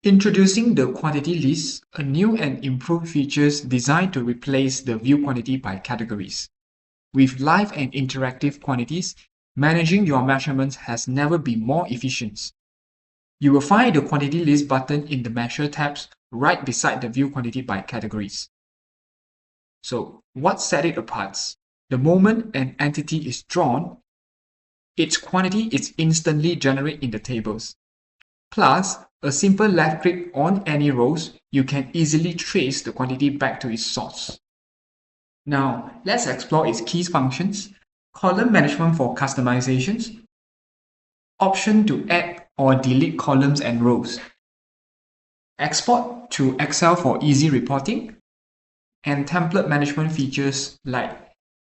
Introducing the quantity list, a new and improved features designed to replace the view quantity by categories. With live and interactive quantities, managing your measurements has never been more efficient. You will find the quantity list button in the Measure tabs right beside the view quantity by categories. So, what sets it apart? The moment an entity is drawn, its quantity is instantly generated in the tables. Plus, a simple left click on any rows, you can easily trace the quantity back to its source. Now, let's explore its key functions. Column management for customizations. Option to add or delete columns and rows. Export to Excel for easy reporting. And template management features like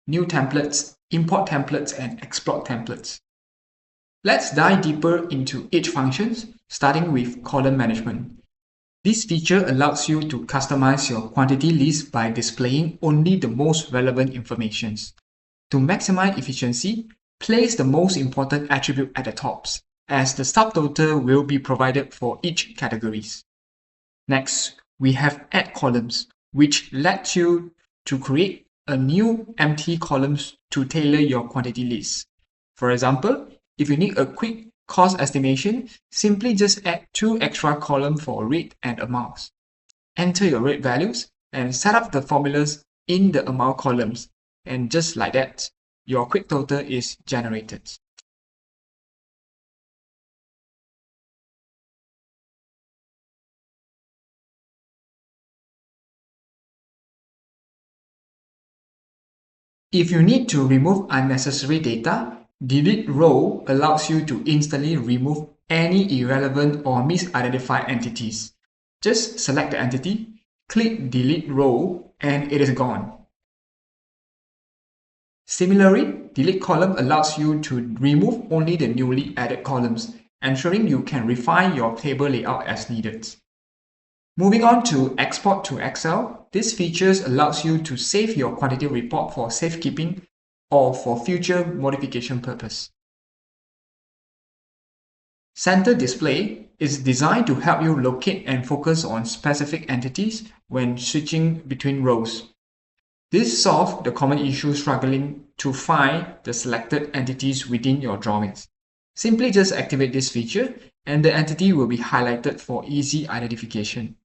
new templates, import templates, and export templates. Let's dive deeper into each function, starting with column management. This feature allows you to customize your quantity list by displaying only the most relevant information. To maximize efficiency, place the most important attribute at the top, as the subtotal will be provided for each category. Next, we have Add Columns, which lets you to create a new empty columns to tailor your quantity list. For example, if you need a quick cost estimation, simply just add 2 extra columns for rate and amounts. Enter your rate values and set up the formulas in the amount columns, and just like that, your quick total is generated. If you need to remove unnecessary data, Delete Row allows you to instantly remove any irrelevant or misidentified entities. Just select the entity, click Delete Row, and it is gone. Similarly, Delete Column allows you to remove only the newly added columns, ensuring you can refine your table layout as needed. Moving on to Export to Excel, this feature allows you to save your quantity report for safekeeping or for future modification purpose. Center Display is designed to help you locate and focus on specific entities when switching between rows. This solves the common issue struggling to find the selected entities within your drawings. Simply just activate this feature and the entity will be highlighted for easy identification.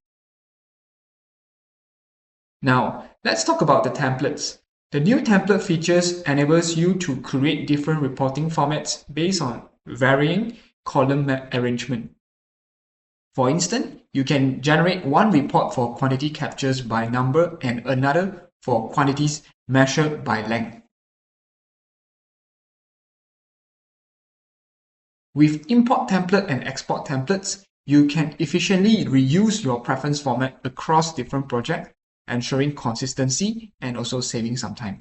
Now, let's talk about the templates. The new template features enables you to create different reporting formats based on varying column arrangement. For instance, you can generate one report for quantity captures by number and another for quantities measured by length. With import template and export templates, you can efficiently reuse your preference format across different projects, ensuring consistency and also saving some time.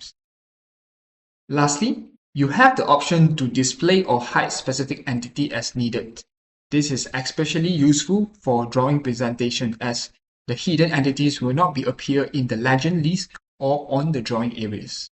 Lastly, you have the option to display or hide specific entity as needed. This is especially useful for drawing presentation as the hidden entities will not be appear in the legend list or on the drawing areas.